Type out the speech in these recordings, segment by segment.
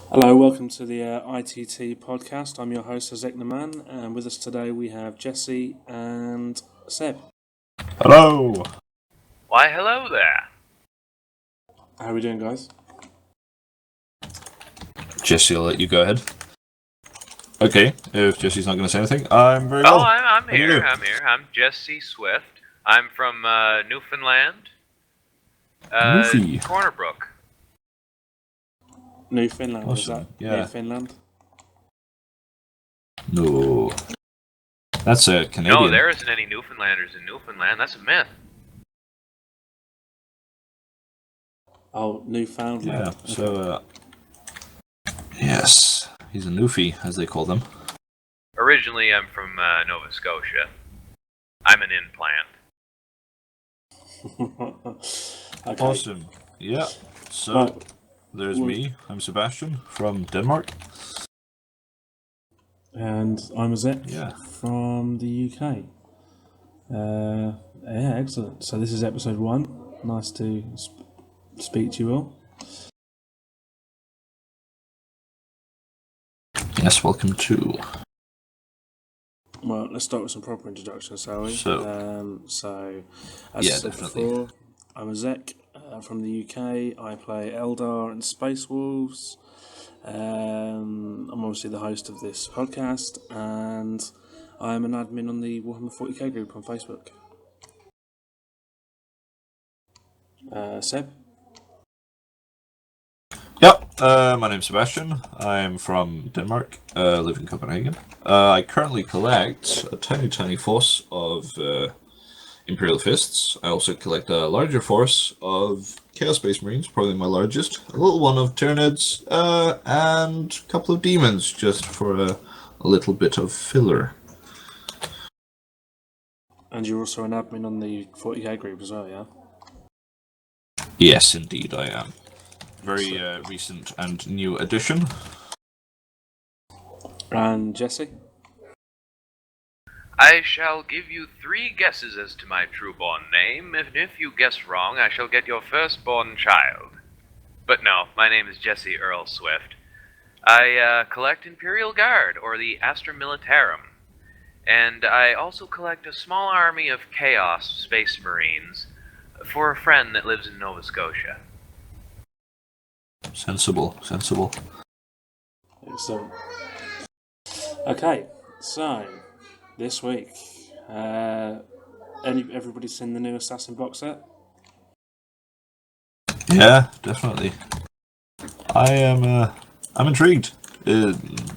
Hello, welcome to the ITT Podcast. I'm your host, Azhek, Naaman, and with us today we have Jesse and Seb. Hello! Why, hello there. How are we doing, guys? Jesse, I'll let you go ahead. Okay, if Jesse's not going to say anything, I'm very well. I'm How do you here. do? I'm Jesse Swift. I'm from Newfoundland. Newfie. Corner Brook. Newfoundland, is Awesome, that? yeah. Newfoundland? No. That's a Canadian. No, there isn't any Newfoundlanders in Newfoundland. That's a myth. Oh, Newfoundland. Yeah, so, yes, he's a Newfie, as they call them. Originally, I'm from Nova Scotia. I'm an implant. Okay. Awesome. Yeah, so Right. there's me. I'm Sebastian from Denmark. And I'm Azhek Yeah. from the UK. Yeah, excellent. So this is episode 1. Nice to speak to you all. Yes, welcome to. Well, let's start with some proper introductions, shall we? So- As Yeah, I said definitely. before, I'm Azhek from the UK. I play Eldar and Space Wolves. I'm obviously the host of this podcast, and I'm an admin on the Warhammer 40k group on Facebook. Seb? Yep, my name's Sebastian. I'm from Denmark, live in Copenhagen. I currently collect a tiny force of Imperial Fists. I also collect a larger force of Chaos Space Marines, probably my largest. A little one of Tyranids, and a couple of Demons, just for a little bit of filler. And you're also an admin on the 40k group as well, yeah? Yes, indeed, I am. Very recent and new addition. And Jesse? I shall give you 3 guesses as to my true-born name, and if you guess wrong, I shall get your firstborn child. But no, my name is Jesse Earl Swift. I collect Imperial Guard, or the Astra Militarum, and I also collect a small army of Chaos Space Marines for a friend that lives in Nova Scotia. Sensible. Excellent. Okay, so this week, everybody seen the new Assassin box set? Yeah, definitely. I'm intrigued.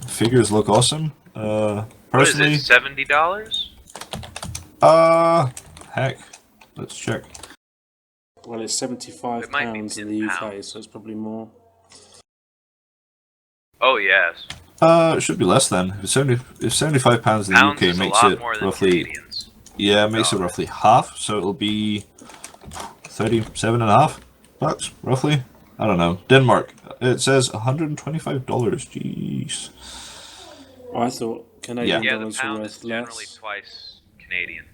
Figures look awesome. What is Personally, it, $70? heck, let's check. Well, it's £75 It might be in the UK, £10. so it's probably more. Oh, yes. It should be less then. If £75 in the Pounds UK is a makes lot it more than roughly, Canadians. yeah, makes it roughly half. So it'll be $37.50, roughly. I don't know. Denmark. It says $125. Jeez. I thought Canadian Yeah, the dollars were pound worth is generally less. twice Canadian.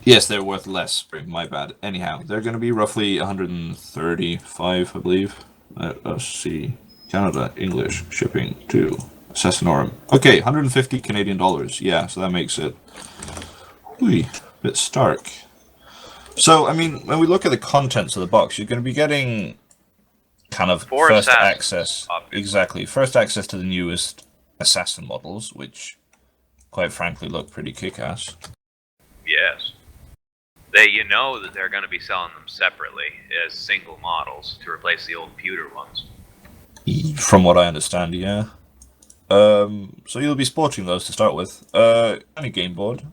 Yes, they're worth less. My bad. Anyhow, they're going to be roughly 135, I believe. Let's see. Canada, English, shipping to Assassinorum. Okay, 150 Canadian dollars. Yeah, so that makes it a bit stark. So, I mean, when we look at the contents of the box, you're going to be getting kind of 4 first assassins, access. obviously. Exactly. First access to the newest assassin models, which, quite frankly, look pretty kick-ass. Yes. You know that they're going to be selling them separately as single models to replace the old pewter ones. From what I understand, yeah. So you'll be sporting those to start with. And a game board.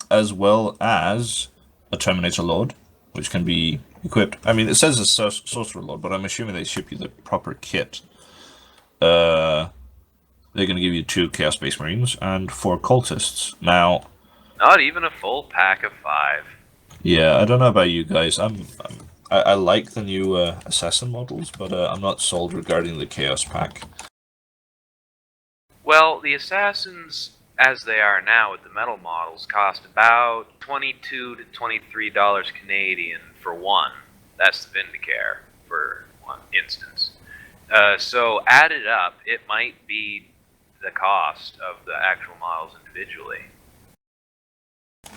As well as a Terminator Lord, which can be equipped. I mean, it says a Sorcerer Lord, but I'm assuming they ship you the proper kit. They're going to give you 2 Chaos Space Marines and 4 Cultists. Now, Not even a full pack of 5. yeah, I don't know about you guys. I like the new Assassin models, but I'm not sold regarding the Chaos Pack. Well, the assassins, as they are now with the metal models, cost about $22 to $23 Canadian for one. That's the Vindicare, for one instance. So added up, it might be the cost of the actual models individually.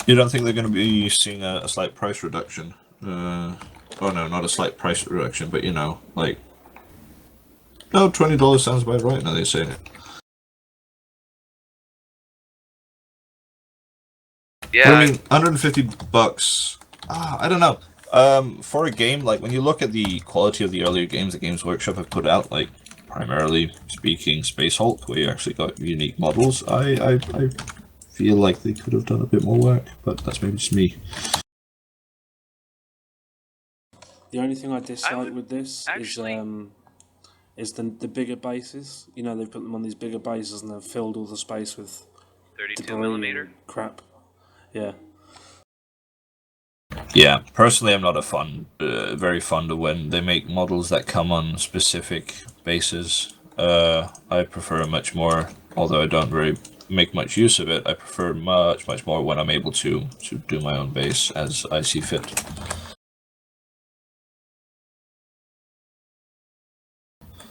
You don't think they're going to be seeing a slight price reduction? Oh no, not a slight price reduction, but like, no, $20 sounds about right now. They say it. Yeah, But I mean, $150. I don't know. For a game, like when you look at the quality of the earlier games that Games Workshop have put out, like primarily speaking, Space Hulk, where you actually got unique models, I feel like they could have done a bit more work, but that's maybe just me. The only thing I dislike with this actually- is the bigger bases. You know, they've put them on these bigger bases and they've filled all the space with 32mm. crap. Yeah. Yeah, personally, I'm not very fond of when they make models that come on specific bases. I prefer much more, although I don't really make much use of it. I prefer much more when I'm able to do my own base as I see fit.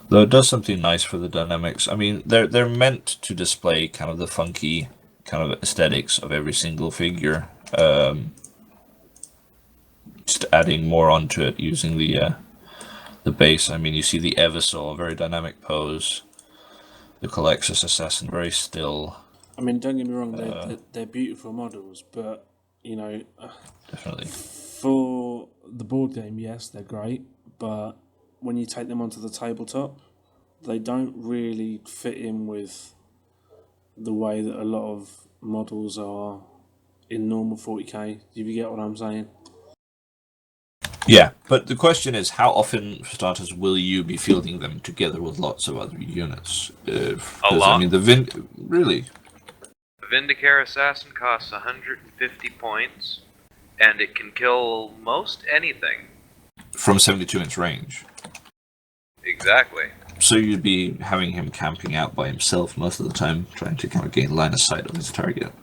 Though it does something nice for the dynamics. I mean, they're meant to display kind of the funky kind of aesthetics of every single figure. Just adding more onto it using the base. I mean, you see the Eversol, very dynamic pose. The Colexus Assassin, very still. I mean, don't get me wrong, they're beautiful models, but, Definitely. for the board game, yes, they're great, but when you take them onto the tabletop, they don't really fit in with the way that a lot of models are in normal 40k. Do you get what I'm saying? Yeah, but the question is, how often, for starters, will you be fielding them together with lots of other units? A lot. I mean, really? The Vindicare Assassin costs 150 points, and it can kill most anything. From 72-inch range. Exactly. So you'd be having him camping out by himself most of the time, trying to kind of gain line of sight of his target.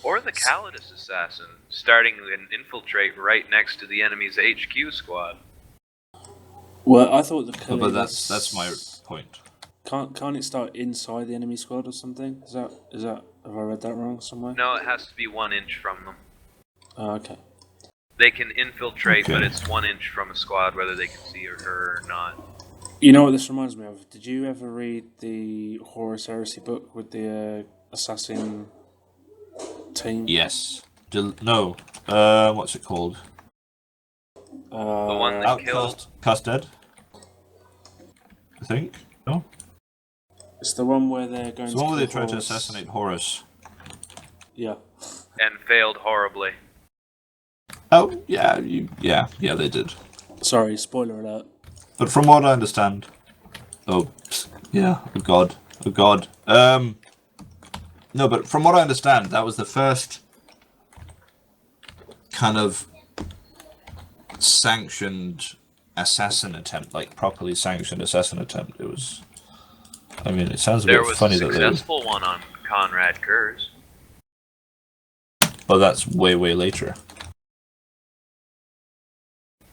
Or the Calidus Assassin, starting an infiltrate right next to the enemy's HQ squad. Well, I thought the Calidus... But that's my point. Can't it start inside the enemy squad or something? Is that have I read that wrong somewhere? No, it has to be 1 inch from them. Oh, okay. They can infiltrate, Okay. but it's 1 inch from a squad, whether they can see her or not. You know what this reminds me of? Did you ever read the Horus Heresy book with the assassin team? Yes. No. What's it called? The one that killed... Custard? I think? No? It's the one where they're going It's to the one where they kill try to Horus. assassinate Horus. Yeah. and failed horribly. Oh, yeah, they did. Sorry, spoiler alert. But from what I understand... Oh god. No, but from what I understand, that was the first kind of sanctioned assassin attempt, like properly sanctioned assassin attempt. It was... I mean, it sounds a There bit was funny a that they... successful one on Conrad Kurz. But that's way later.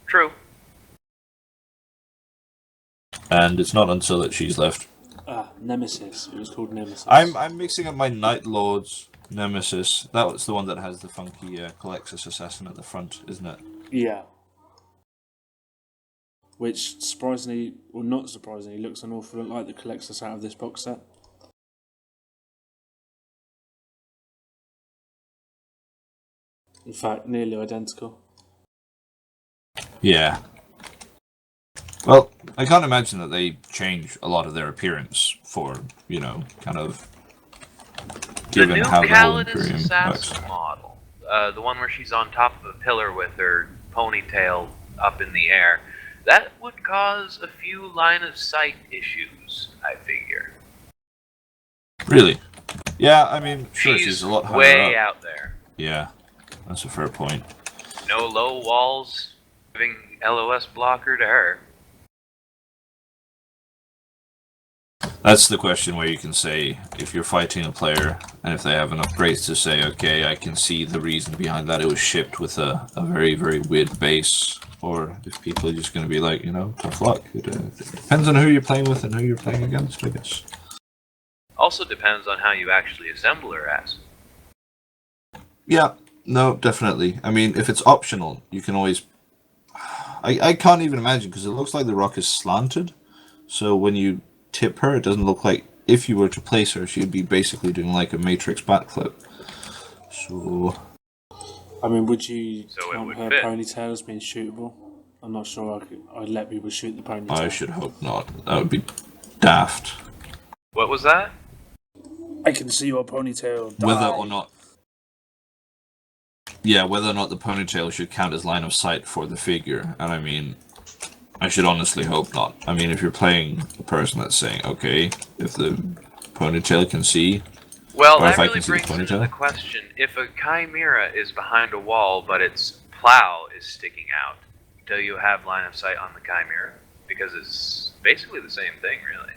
True. And it's not until that she's left. Nemesis. It was called Nemesis. I'm mixing up my Night Lord's Nemesis. That was the one that has the funky Colexus Assassin at the front, isn't it? Yeah. Which, surprisingly, or not surprisingly, looks an awful lot like the Colexus out of this box set. In fact, nearly identical. Yeah. Well, I can't imagine that they change a lot of their appearance for, kind of given how the whole Calidus Imperium Assassin works. model, the one where she's on top of a pillar with her ponytail up in the air, that would cause a few line of sight issues, I figure. Really? Yeah, I mean, sure, she's a lot higher way up. out there. Yeah, that's a fair point. No low walls, giving LOS blocker to her. That's the question where you can say, if you're fighting a player, and if they have enough grace to say, okay, I can see the reason behind that, it was shipped with a very, very weird base, or if people are just going to be like, tough luck. It depends on who you're playing with and who you're playing against, I guess. Also depends on how you actually assemble her ass. Yeah, no, definitely. I mean, if it's optional, you can always... I can't even imagine, because it looks like the rock is slanted, so when you tip her, it doesn't look like... If you were to place her, she'd be basically doing like a Matrix backflip. So... I mean, would you So count her ponytail as being shootable? I'm not sure I'd let people shoot the ponytail. I should hope not. That would be daft. What was that? I can see your ponytail die. Whether or not the ponytail should count as line of sight for the figure. And I mean, I should honestly hope not. I mean, if you're playing a person that's saying, okay, if the ponytail can see... Well, that really brings into the question, if a chimera is behind a wall, but its plow is sticking out, do you have line of sight on the chimera? Because it's basically the same thing, really.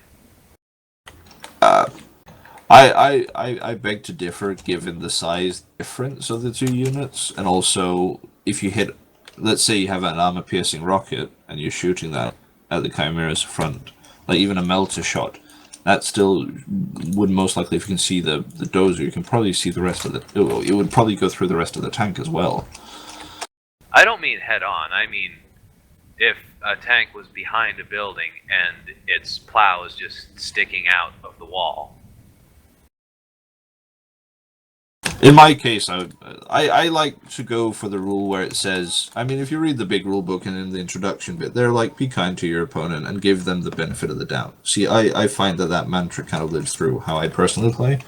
I beg to differ, given the size difference of the two units, and also, if you hit... Let's say you have an armor-piercing rocket, and you're shooting that at the chimera's front, like even a melter shot, that still would most likely, if you can see the dozer, you can probably see the rest of the... It would probably go through the rest of the tank as well. I don't mean head-on. I mean, if a tank was behind a building and its plow is just sticking out of the wall. In my case, I like to go for the rule where it says... I mean, if you read the big rule book and in the introduction bit, they're like, be kind to your opponent and give them the benefit of the doubt. See, I find that mantra kind of lives through how I personally play.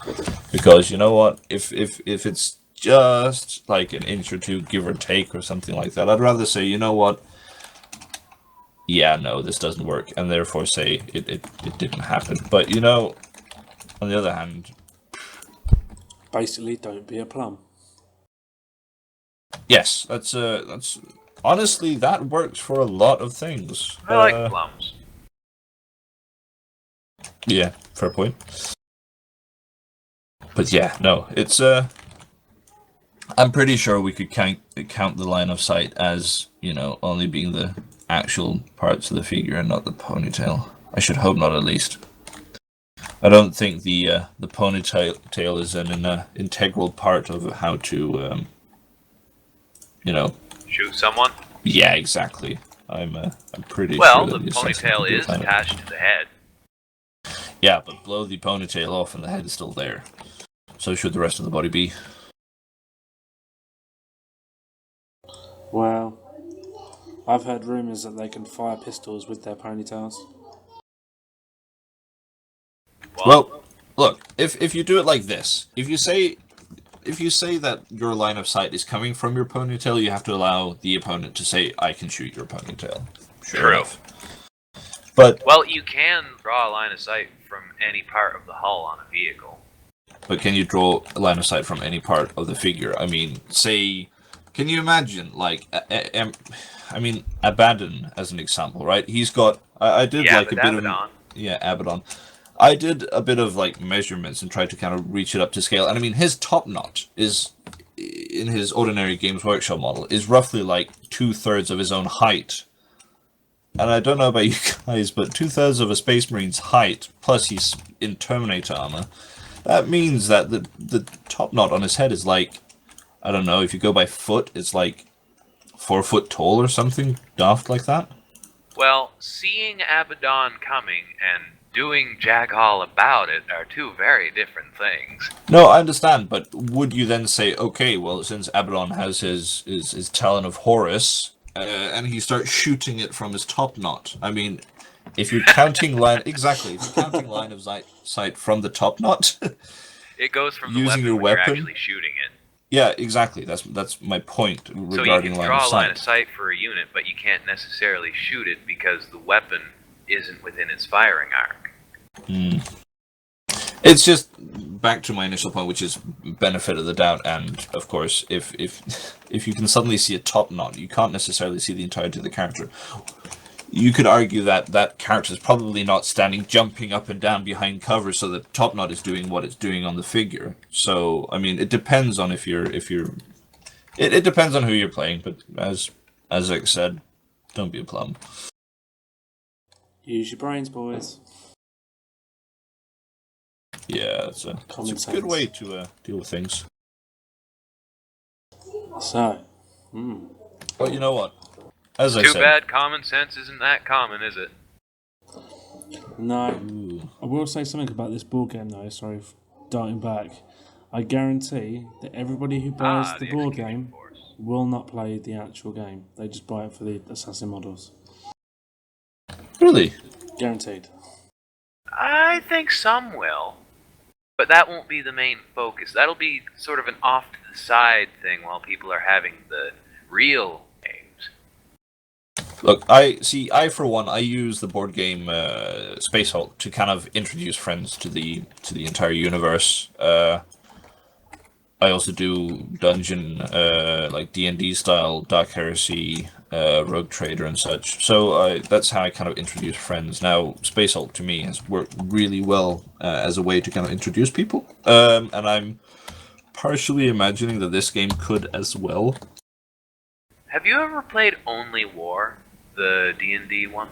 Because, you know what? If it's just like an inch or two, give or take, or something like that, I'd rather say, you know what? Yeah, no, this doesn't work. And therefore say it didn't happen. But, on the other hand... Basically, don't be a plum. Yes, that's honestly, that works for a lot of things. I like plums. Yeah, fair point. But yeah, no, it's I'm pretty sure we could count the line of sight as, only being the actual parts of the figure and not the ponytail. I should hope not, at least. I don't think the ponytail is an integral part of how to, shoot someone? Yeah, exactly. I'm pretty sure. Well, that the ponytail is attached to the head. Yeah, but blow the ponytail off and the head is still there. So should the rest of the body be. Well, I've heard rumours that they can fire pistols with their ponytails. Well, look, if you do it like this, if you say that your line of sight is coming from your ponytail, you have to allow the opponent to say, I can shoot your ponytail. True. Enough. But well, you can draw a line of sight from any part of the hull on a vehicle. But can you draw a line of sight from any part of the figure? I mean, say, can you imagine, like, Abaddon as an example, right? He's got, I did like a bit Abaddon. of... Yeah, Abaddon. I did a bit of, like, measurements and tried to kind of reach it up to scale. And I mean, his top knot is, in his ordinary Games Workshop model, is roughly like 2/3 of his own height. And I don't know about you guys, but 2/3 of a Space Marine's height, plus he's in Terminator armor, that means that the top knot on his head is like, I don't know, if you go by foot, it's like 4 foot tall or something daft like that. Well, seeing Abaddon coming and doing jack all about it are two very different things. No, I understand, but would you then say, okay, well, since Abaddon has his Talon of Horus, and he starts shooting it from his top knot? I mean, if you're counting line... Exactly, if you're counting line of sight from the top knot... It goes from the using weapon your when weapon, you're actually shooting it. Yeah, exactly. That's my point regarding so you can line draw of a line sight. of sight for a unit, but you can't necessarily shoot it because the weapon isn't within its firing arc. It's just back to my initial point, which is benefit of the doubt, and of course, if you can suddenly see a top knot, you can't necessarily see the entirety of the character. You could argue that that character is probably not standing, jumping up and down behind cover, so the top knot is doing what it's doing on the figure. So, I mean, it depends on it depends on who you're playing. But as Azhek said, Don't be a plum. Use your brains, boys. Yeah, it's a good way to deal with things. So, But you know what? As I Too said, bad common sense isn't that common, is it? no. Ooh. I will say something about this board game, though. Sorry for darting back. I guarantee that everybody who buys the board Execution game Force. will not play the actual game. They just buy it for the assassin models. Really? Guaranteed. I think some will. But that won't be the main focus. That'll be sort of an off-to-the-side thing while people are having the real games. Look, for one, I use the board game Space Hulk to kind of introduce friends to the entire universe. I also do dungeon, like D&D style, Dark Heresy, Rogue Trader and such. So that's how I kind of introduce friends. Now, Space Hulk to me has worked really well as a way to kind of introduce people. And I'm partially imagining that this game could as well. Have you ever played Only War, the D&D one?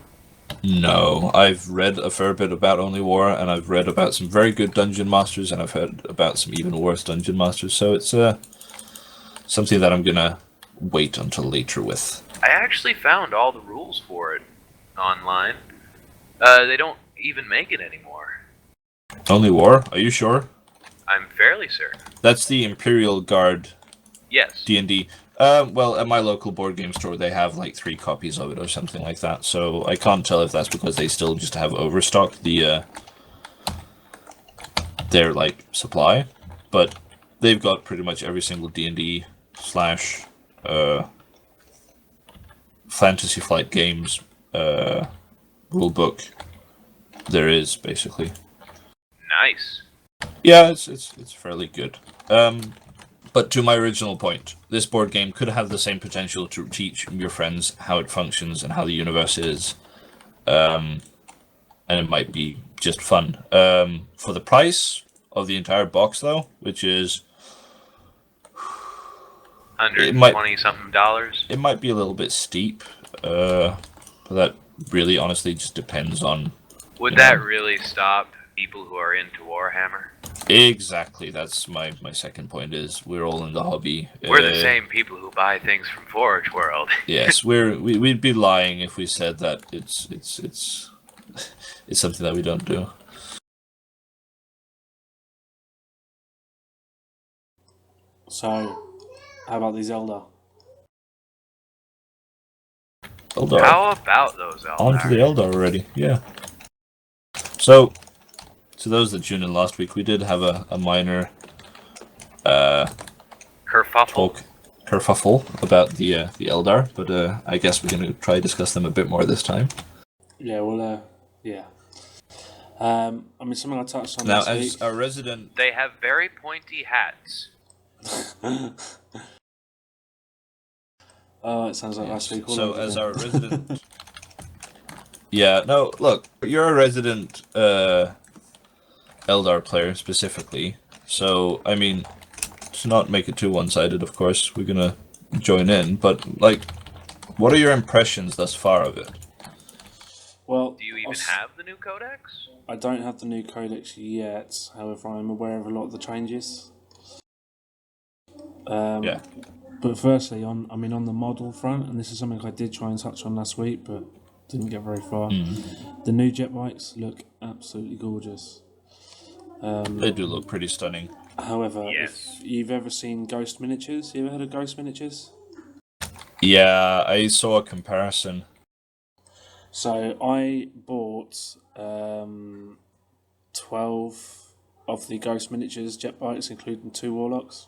No, I've read a fair bit about Only War, and I've read about some very good dungeon masters, and I've heard about some even worse dungeon masters. So it's something that I'm gonna wait until later with. I actually found all the rules for it online. They don't even make it anymore. Only War? Are you sure? I'm fairly certain. That's the Imperial Guard Yes. D&D. Well, at my local board game store, they have like 3 copies of it or something like that. So I can't tell if that's because they still just have overstock their like supply, but they've got pretty much every single D&D / Fantasy Flight Games rule book there is, basically. Nice. Yeah, it's fairly good. But to my original point, this board game could have the same potential to teach your friends how it functions and how the universe is. And it might be just fun. For the price of the entire box, though, which is $120-something. It might be a little bit steep. But that really, honestly, just depends on... Would that really stop people who are into Warhammer? Exactly, that's my second point, is we're all in the hobby. We're the same people who buy things from Forge World. Yes, we'd be lying if we said that it's something that we don't do. So, how about these Eldar? Eldar. How about those Eldar? On to the Eldar already, yeah. So, to those that tuned in last week, we did have a minor kerfuffle about the Eldar, but I guess we're going to try to discuss them a bit more this time. Yeah, well, yeah. I mean, something I touched on now, last week. as a resident... They have very pointy hats. Oh, it sounds like last week. So, as our resident... Yeah, no, look, you're a resident Eldar player specifically, so, I mean, to not make it too one-sided, of course, we're gonna join in, but, like, what are your impressions thus far of it? Well, do you even have the new codex? I don't have the new codex yet, however, I'm aware of a lot of the changes. Yeah. But firstly, on the model front, and this is something I did try and touch on last week, but didn't get very far. The new jet bikes look absolutely gorgeous. They do look pretty stunning. However, yes. If you've ever seen Ghost Miniatures, you ever heard of Ghost Miniatures? Yeah, I saw a comparison. So I bought 12 of the Ghost Miniatures jet bikes, including 2 Warlocks.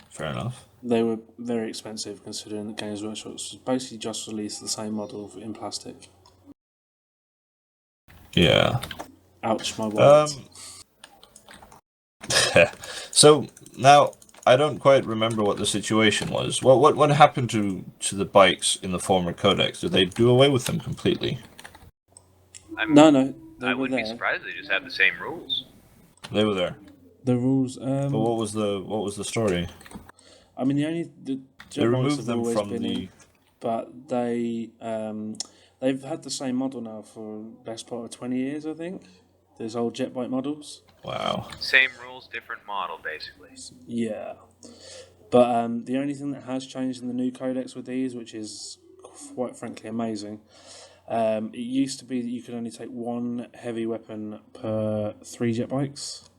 Fair enough. They were very expensive considering that Games Workshop basically just released the same model in plastic. Yeah. Ouch, my wallet. So now I don't quite remember what the situation was. What happened to the bikes in the former codex? Did they do away with them completely? No. I wouldn't be surprised they just had the same rules. They were there. The rules. But what was the story? I mean, They removed them from the but they've had the same model now for the best part of 20 years, I think. There's old jet bike models. Wow. Same rules, different model, basically. Yeah. But the only thing that has changed in the new codex with these, which is quite frankly amazing, it used to be that you could only take one heavy weapon per 3 jet bikes.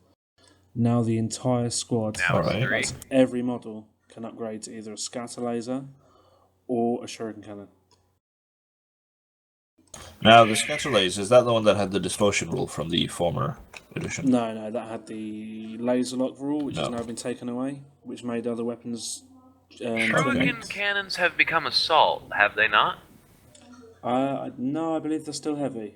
Now the entire squad, Now it's Alright. 3. that's every model, can upgrade to either a scatter laser or a shuriken cannon. Now, the scatter laser, is that the one that had the distortion rule from the former edition? No, that had the laser lock rule, which has No. now been taken away, which made other weapons. Shuriken cannons have become assault, have they not? No, I believe they're still heavy.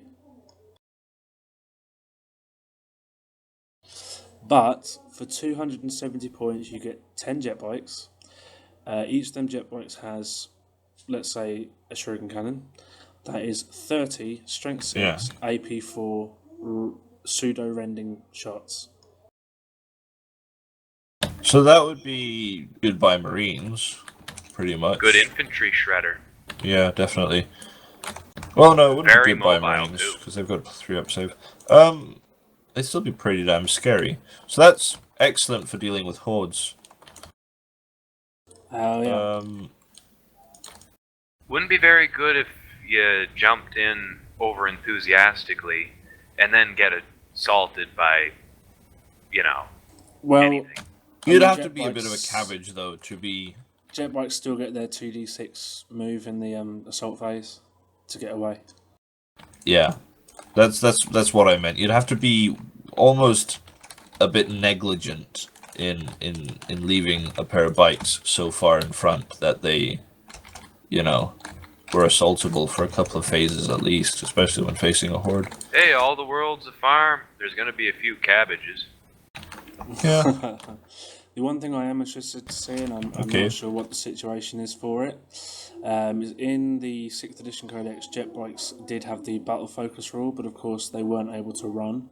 But for 270 points, you get 10 jet bikes. Each of them jet bikes has, let's say, a shuriken cannon. That is 30 strength 6 Yeah. AP4 pseudo rending shots. So that would be goodbye Marines, pretty much. Good infantry shredder. Yeah, definitely. Well, no, it wouldn't Very be goodbye mobile, Marines, too. because they've got 3-up save. They'd still be pretty damn scary. So that's excellent for dealing with hordes. Oh, yeah. Wouldn't be very good if you jumped in over enthusiastically and then get assaulted by, Well, anything. You'd mean, have jet to be a bit of a bikes- cabbage, though, to be... jet bikes still get their 2d6 move in the assault phase to get away. Yeah, that's what I meant. You'd have to be almost a bit negligent in leaving a pair of bikes so far in front that they, were assaultable for a couple of phases at least, especially when facing a horde. Hey, all the world's a farm. There's gonna be a few cabbages. Yeah. The one thing I am interested to see, and I'm Okay. not sure what the situation is for it, is in the 6th edition codex, jet bikes did have the battle focus rule, but of course they weren't able to run.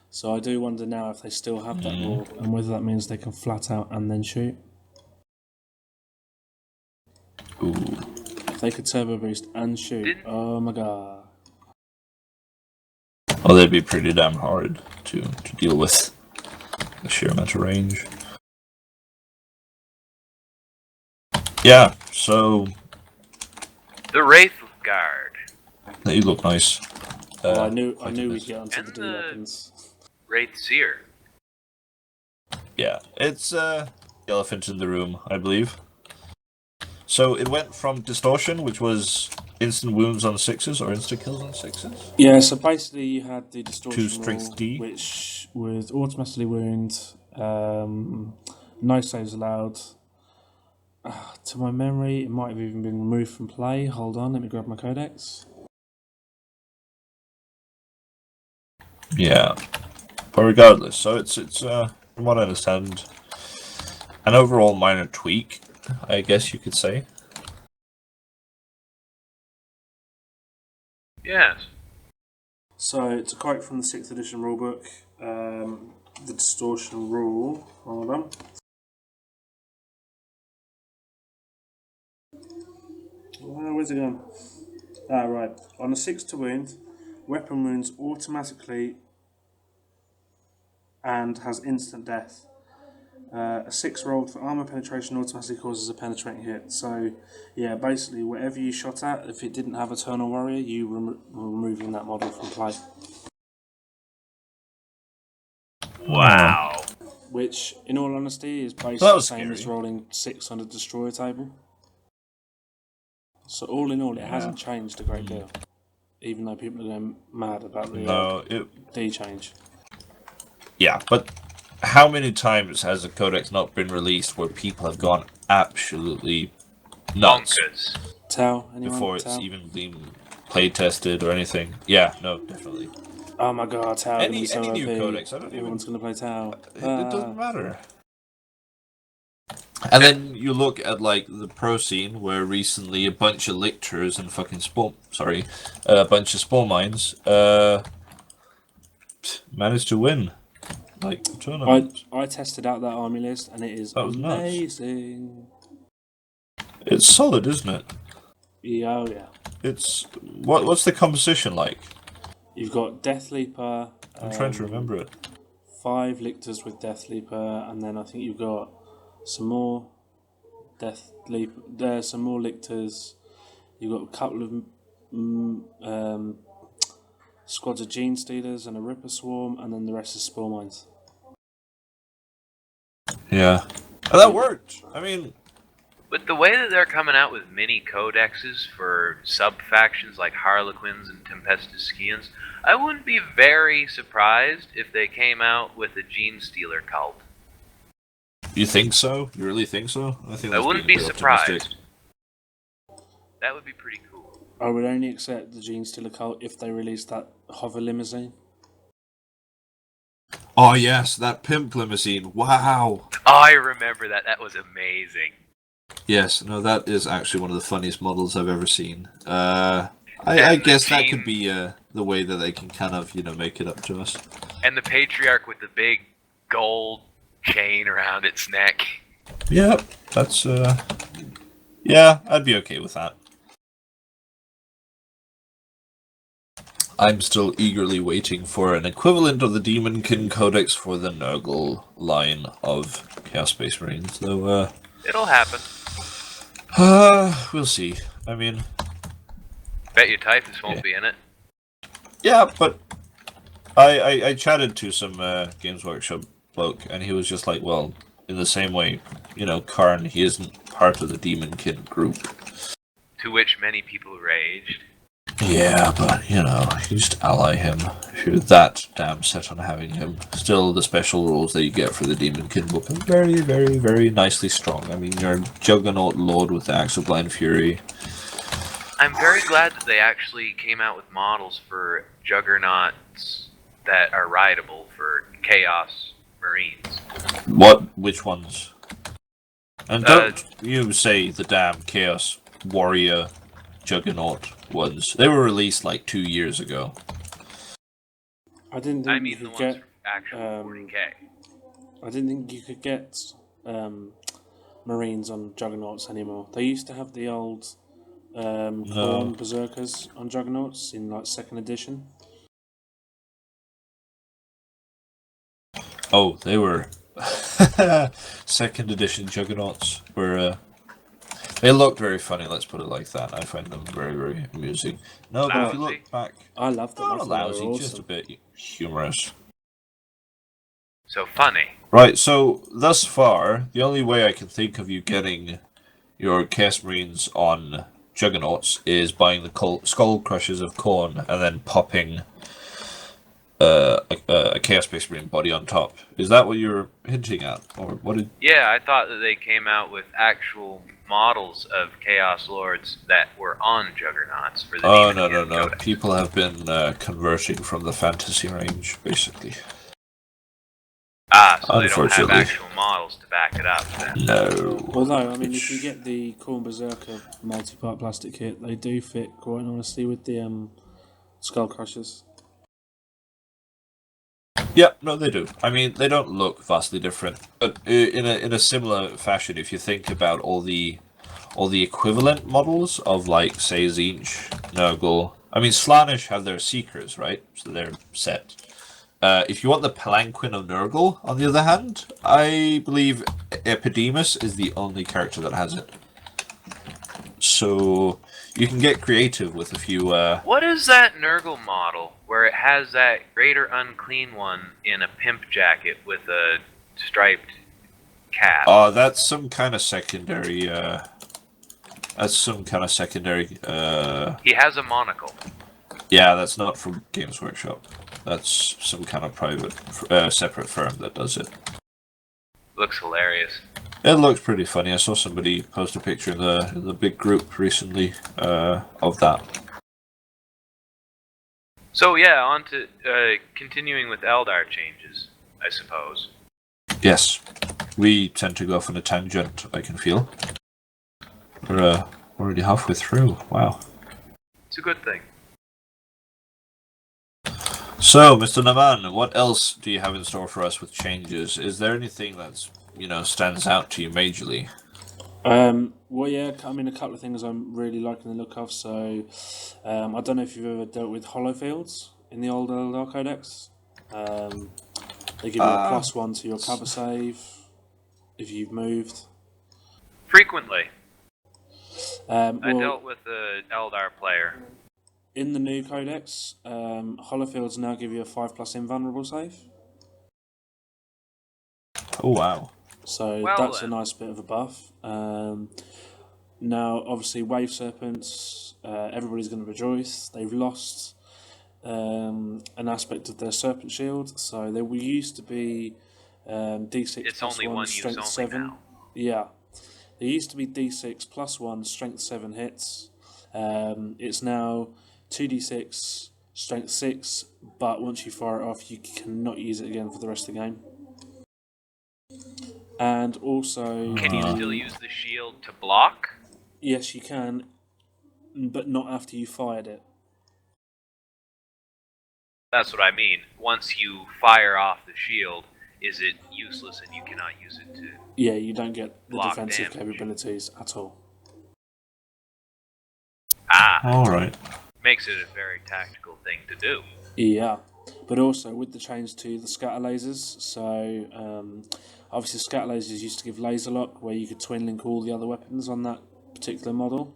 So I do wonder now if they still have that rule, and whether that means they can flat out and then shoot. Ooh. If they could turbo boost and shoot, Didn't- oh my god. Well, they'd be pretty damn hard to deal with. The sheer amount of range. Yeah, so The Wraith Guard. they look nice. Oh, I knew quite a we'd bit. get onto the And D the- weapons. Wraith Seer. Yeah, it's the elephant in the room, I believe. So it went from distortion, which was instant wounds on 6s or instant kills on 6s. Yeah, so basically you had the distortion To strength rule, D. which was automatically wound, no saves allowed. To my memory, it might have even been removed from play. Hold on, let me grab my codex. Yeah, but regardless, so it's from what I understand, an overall minor tweak, I guess you could say. Yes. So, to quote from the 6th edition rulebook, the distortion rule. Hold on. Where's it gone? Right. On a 6 to wound, weapon wounds automatically and has instant death. A 6 rolled for armor penetration automatically causes a penetrating hit. So, yeah, basically, whatever you shot at, if it didn't have Eternal Warrior, you were removing that model from play. Wow. Which, in all honesty, is basically That the was same as scary. rolling 6 on a destroyer table. So, all in all, it hasn't changed a great deal. Even though people are going mad about the No, D change. yeah, but how many times has a codex not been released where people have gone absolutely nuts Bonkers. Tau, anyone? before it's Tau? even been play tested or anything? Yeah, no, definitely. Oh my god, Tau. Any gonna be so new OP. codex, I don't even- Everyone's going to play Tau. It doesn't matter. And then you look at like the pro scene where recently a bunch of lictors and fucking a bunch of spawn mines managed to win like the tournament. I tested out that army list and it is That was nuts. amazing. It's solid, isn't it? Yeah, oh yeah. It's what's the composition like? You've got Death Leaper. I'm trying to remember it. 5 lictors with Death Leaper, and then I think you've got some more Death Leaper. There's some more lictors. You've got a couple of squads of Gene Stealers and a Ripper Swarm, and then the rest is Spore Mines. Yeah. Oh, that worked. I mean, With the way that they're coming out with mini codexes for sub-factions like Harlequins and Tempestuscians, I wouldn't be very surprised if they came out with a Gene Stealer cult. you think so? You really think so? I think I that's wouldn't being be a bit surprised. optimistic. That would be pretty cool. I would only accept the Gene Stealer cult if they released that hover limousine. Oh yes, that pimp limousine. Wow. Oh, I remember that. That was amazing. Yes, no, that is actually one of the funniest models I've ever seen. I And the guess that Gene- could be the way that they can kind of, make it up to us. And the Patriarch with the big gold chain around its neck. Yep, that's yeah, I'd be okay with that. I'm still eagerly waiting for an equivalent of the Demonkin Codex for the Nurgle line of Chaos Space Marines, though It'll happen. we'll see. I mean, Bet you Typhus won't Yeah. be in it. yeah, but I chatted to some Games Workshop bloke, and he was just like, well, in the same way, Karn, he isn't part of the Demonkin group. To which many people raged. Yeah, but, you just ally him. If you're that damn set on having him. Still, the special rules that you get for the Demonkin book are very, very, very nicely strong. I mean, you're a Juggernaut Lord with the Axe of Blind Fury. I'm very glad that they actually came out with models for Juggernauts that are rideable for Chaos Marines. Which ones? And don't you say the damn Chaos Warrior Juggernaut ones. They were released like 2 years ago. I didn't think I you mean the could ones get. for actual 40k. I didn't think you could get Marines on Juggernauts anymore. They used to have the old Khorne Berserkers on Juggernauts in like 2nd edition. Oh, they were 2nd edition Juggernauts were they looked very funny, let's put it like that. I find them very, very amusing. No, but if you Lousy. look back, I loved them. I not thought they were lousy, awesome. just a bit humorous. So funny. Right, so thus far, the only way I can think of you getting your Chaos Marines on Juggernauts is buying the Skull Crushers of Khorne and then popping a Chaos Space Marine body on top. Is that what you're hinting at? Or what did... Yeah, I thought that they came out with actual models of Chaos Lords that were on Juggernauts for the Oh, Demonkin no. Codex. People have been converting from the fantasy range, basically. Ah, so they don't have Unfortunately. actual models to back it up then. No. Although, I mean, if you get the Khorne Berserker multi-part plastic kit, they do fit, quite honestly, with the Skull Crushers. Yeah, no, they do. I mean, they don't look vastly different, but in a similar fashion, if you think about all the equivalent models of, like, say, Tzeentch, Nurgle. I mean, Slaanesh have their Seekers, right? So they're set. If you want the Palanquin of Nurgle, on the other hand, I believe Epidemus is the only character that has it. So you can get creative with a few. What is that Nurgle model where it has that Greater Unclean one in a pimp jacket with a striped cap? That's some kind of secondary. That's some kind of secondary. He has a monocle. Yeah, that's not from Games Workshop. That's some kind of private, separate firm that does it. Looks hilarious. It looks pretty funny. I saw somebody post a picture in the big group recently of that. So yeah, on to continuing with Eldar changes, I suppose. Yes, we tend to go off on a tangent, I can feel. We're already halfway through. Wow. It's a good thing. So, Mr. Naaman, what else do you have in store for us with changes? Is there anything that's, stands out to you majorly? Well, yeah, I mean, a couple of things I'm really liking the look of. So, I don't know if you've ever dealt with hollow fields in the old Eldar Codex. They give you a +1 to your cover save if you've moved. Frequently. I Well, dealt with an Eldar player. in the new Codex, hollow fields now give you a 5+ invulnerable save. Oh, wow. So Well, that's a then. nice bit of a buff. Now, obviously, Wave Serpents, everybody's going to rejoice. They've lost an aspect of their Serpent Shield. So there used to be D6 It's plus only 1, one use Strength only 7. now. Yeah. There used to be D6 plus 1, Strength 7 hits. It's now 2d6, Strength 6, but once you fire it off, you cannot use it again for the rest of the game. And also... Can you still use the shield to block? Yes, you can, but not after you fired it. That's what I mean. Once you fire off the shield, is it useless and you cannot use it to... Yeah, you don't get the block defensive damage. capabilities at all. Alright. Makes it a very tactical thing to do. Yeah, but also with the change to the scatter lasers, so obviously scatter lasers used to give laser lock, where you could twin link all the other weapons on that particular model.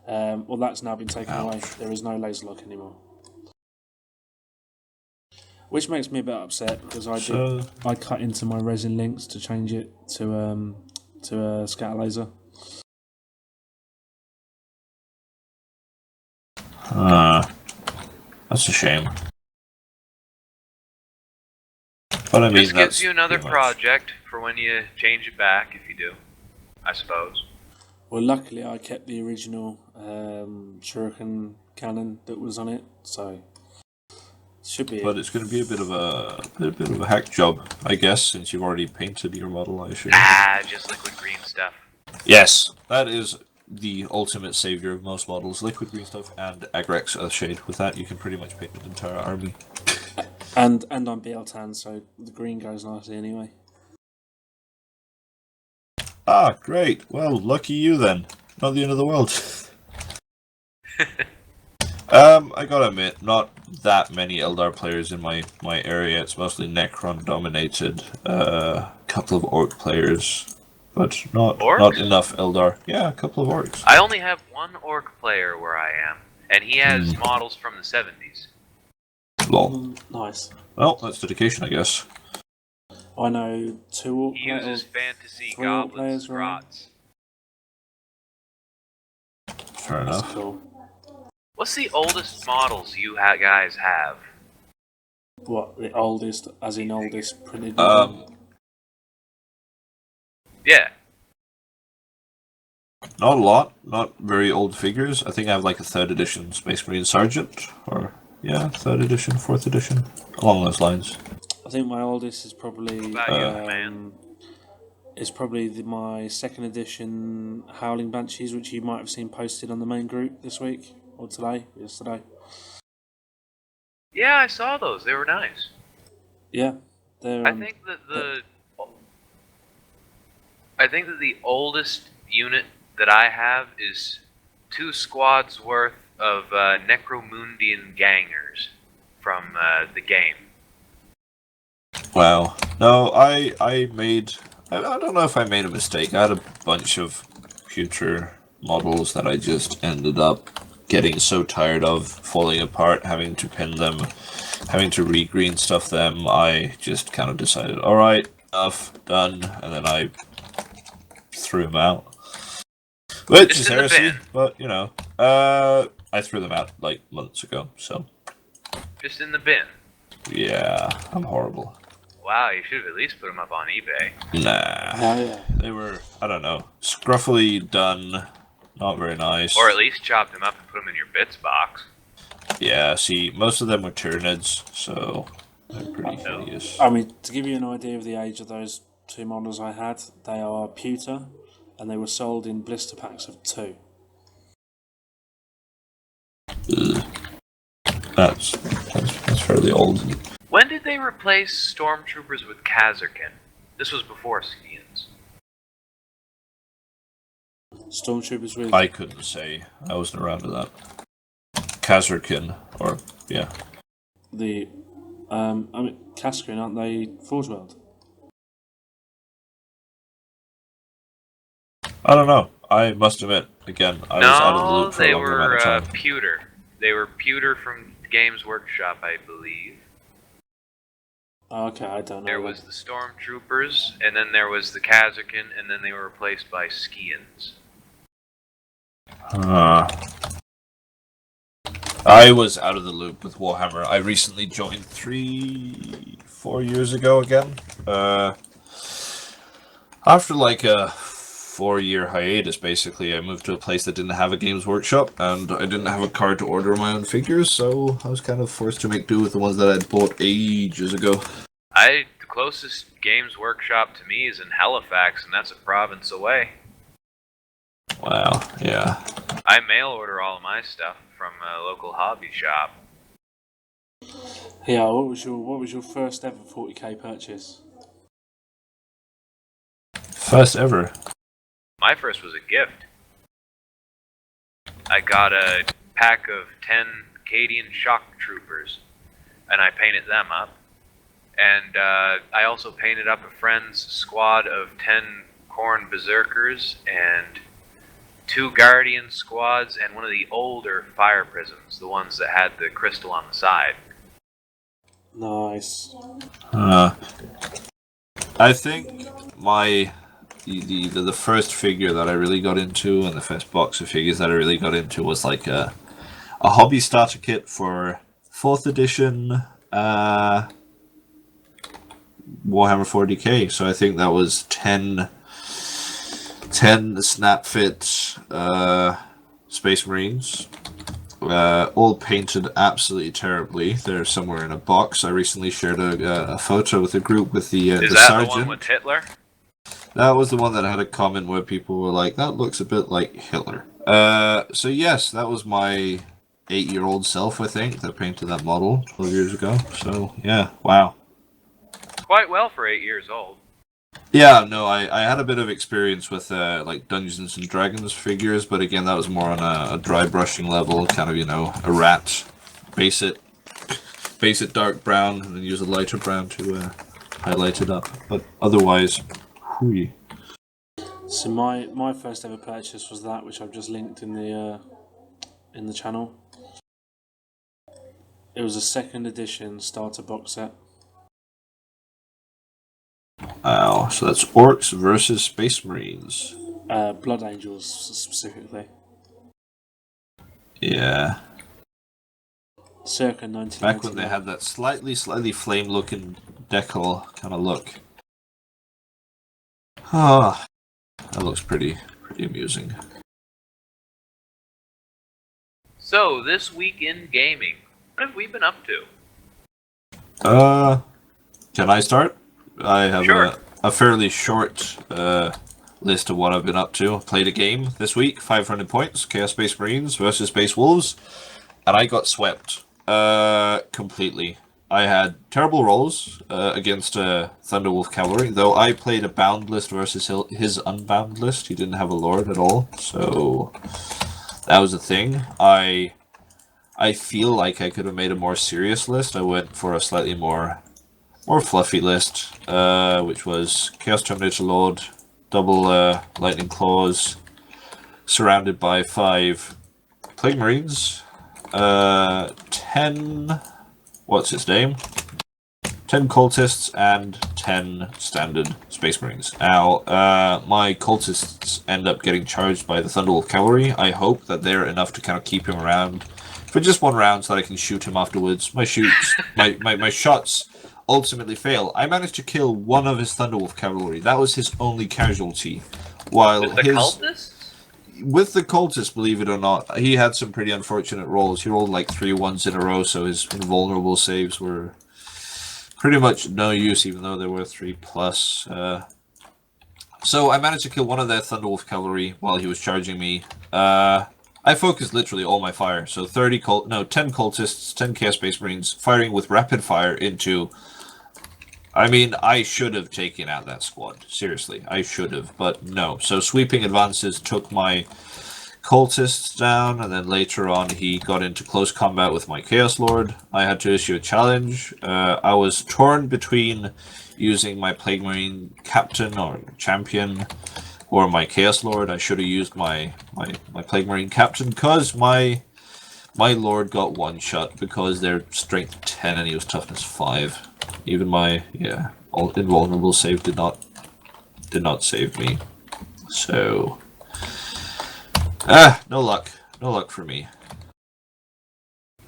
Well, that's now been taken away. There is no laser lock anymore. Which makes me a bit upset because I cut into my resin links to change it to a scatter laser. That's a shame. But I mean, Just gives you another project for when you change it back, if you do, I suppose. Well, luckily I kept the original shuriken cannon that was on it, so should be. But it's going to be a bit of a hack job, I guess, since you've already painted your model. I assume. Just liquid green stuff. Yes, that is the ultimate savior of most models: liquid green stuff and Agrex Earthshade. With that, you can pretty much paint an entire army. And I'm BL tan, so the green goes nicely anyway. Ah, great. Well, lucky you then. Not the end of the world. I gotta admit, not that many Eldar players in my area. It's mostly Necron dominated. Couple of Orc players, but not enough Eldar. Yeah, a couple of Orcs. I only have one Orc player where I am, and he has models from the 70s. Lol. Nice. Well, that's dedication, I guess. I know 2 Orc He uses fantasy 3 Orc goblins, players, right? grots. Fair That's enough. cool. What's the oldest models you guys have? What, the oldest, as in oldest printed? Yeah. Not a lot. Not very old figures. I think I have like a 3rd edition Space Marine Sergeant, or yeah, 3rd edition, 4th edition, along those lines. I think my oldest is probably What about you, man? is probably my 2nd edition Howling Banshees, which you might have seen posted on the main group this week or yesterday. Yeah, I saw those. They were nice. Yeah, they're. I think that the oldest unit that I have is 2 squads worth of Necromundian gangers from the game. Wow. No, I don't know if I made a mistake. I had a bunch of future models that I just ended up getting so tired of falling apart, having to pin them, having to re-green stuff them. I just kind of decided, alright, enough, done, and then I threw them out. Which is heresy, but you know, I threw them out like months ago, so. Just in the bin. Yeah, I'm horrible. Wow, you should have at least put them up on eBay. Nah. They were, I don't know, scruffily done, not very nice. Or at least chop them up and put them in your bits box. Yeah, see, most of them were Tyranids, so they're pretty hideous. I mean, to give you an idea of the age of those 2 models I had, they are pewter, and they were sold in blister packs of 2. That's fairly old. When did they replace Stormtroopers with Kazarkin? This was before Skians. Stormtroopers with? I couldn't say. I wasn't around for that. Kazarkin, or yeah. The, Cascarin, aren't they Forge World? I don't know. I must admit, again, I was out of the loop for a longer amount of time. Pewter. They were Pewter from Games Workshop, I believe. Okay, I don't know. There was the Stormtroopers, and then there was the Kazakhin, and then they were replaced by Skians. I was out of the loop with Warhammer. I recently joined 3-4 years ago again. After like a 4-year hiatus, basically, I moved to a place that didn't have a Games Workshop, and I didn't have a card to order my own figures, so I was kind of forced to make do with the ones that I'd bought ages ago. The closest Games Workshop to me is in Halifax, and that's a province away. Wow, yeah. I mail order all of my stuff from a local hobby shop. Yeah, what was your first ever 40k purchase? First ever. My first was a gift. I got a pack of 10 Cadian shock troopers, and I painted them up. And I also painted up a friend's squad of 10 Khorne berserkers and 2 Guardian squads and one of the older fire prisms, the ones that had the crystal on the side. Nice. I think the first figure that I really got into, and the first box of figures that I really got into, was like a hobby starter kit for 4th edition Warhammer 40k. So I think that was 10 snap fit Space Marines, all painted absolutely terribly. They're somewhere in a box. I recently shared a photo with a group with the Is the that sergeant. the one with Hitler? That was the one that had a comment where people were like, "That looks a bit like Hitler." So yes, that was my 8-year-old self, I think, that painted that model 12 years ago. So yeah, wow. Quite well for 8 years old. Yeah, no, I had a bit of experience with like Dungeons and Dragons figures, but again, that was more on a dry brushing level, kind of, a rat, base it dark brown, and then use a lighter brown to highlight it up. But otherwise, hooey. So my first ever purchase was that, which I've just linked in the channel. It was a 2nd edition starter box set. Wow, so that's Orcs versus Space Marines. Blood Angels specifically. Yeah. Circa 1999. Back when they had that slightly flame-looking decal kind of look. Ah, that looks pretty amusing. So, this week in gaming, what have we been up to? Can I start? I have Sure. a fairly short list of what I've been up to. Played a game this week, 500 points, Chaos Space Marines versus Space Wolves, and I got swept completely. I had terrible rolls against Thunderwolf Cavalry, though I played a bound list versus his unbound list. He didn't have a lord at all, so that was a thing. I feel like I could have made a more serious list. I went for a slightly more fluffy list, which was Chaos Terminator Lord, double Lightning Claws, surrounded by 5 Plague Marines, 10... what's its name? 10 Cultists and 10 Standard Space Marines. Now, my Cultists end up getting charged by the Thunderwolf Cavalry. I hope that they're enough to kind of keep him around for just one round so that I can shoot him afterwards. My shots ultimately fail. I managed to kill one of his Thunderwolf Cavalry. That was his only casualty. While With the cultists? With the Cultists, believe it or not, he had some pretty unfortunate rolls. He rolled like 3 ones in a row, so his invulnerable saves were pretty much no use, even though there were 3+. So I managed to kill one of their Thunderwolf Cavalry while he was charging me. I focused literally all my fire, so 10 Cultists, 10 Chaos Space Marines, firing with rapid fire into I mean, I should have taken out that squad. Seriously, I should have, but no. So sweeping advances took my cultists down, and then later on he got into close combat with my Chaos Lord. I had to issue a challenge. I was torn between using my Plague Marine Captain or Champion or my Chaos Lord. I should have used my Plague Marine Captain because my Lord got one shot because they're strength 10 and he was toughness 5. Even my invulnerable save did not save me. So no luck for me.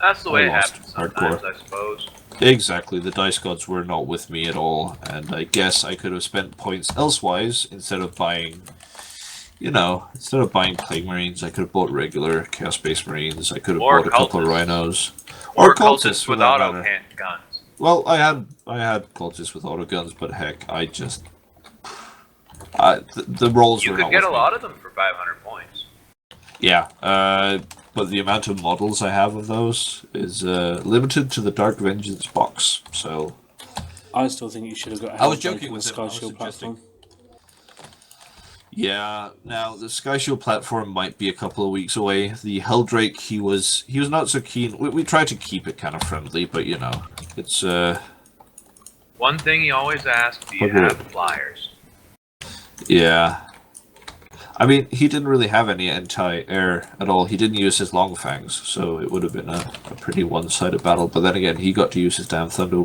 That's the way it lost happens sometimes, I suppose. Exactly, the dice gods were not with me at all, and I guess I could have spent points elsewise instead of buying Plague Marines. I could have bought regular Chaos Space Marines. I could have bought a couple of Rhinos. Or cultists with auto guns. Well, I had cultists with auto guns, but heck, the rolls were not with me. You could get a lot of them for 500 points. Yeah, but the amount of models I have of those is limited to the Dark Vengeance box, so... I still think you should have got I was joking with the Sky Shield suggesting... platform. Yeah, now the Sky Shield platform might be a couple of weeks away. The Helldrake, he was not so keen. We tried to keep it kind of friendly, but you know, it's One thing you always ask, do you have flyers? Yeah. I mean, he didn't really have any anti-air at all. He didn't use his long fangs, so it would have been a pretty one-sided battle. But then again, he got to use his damn Thunder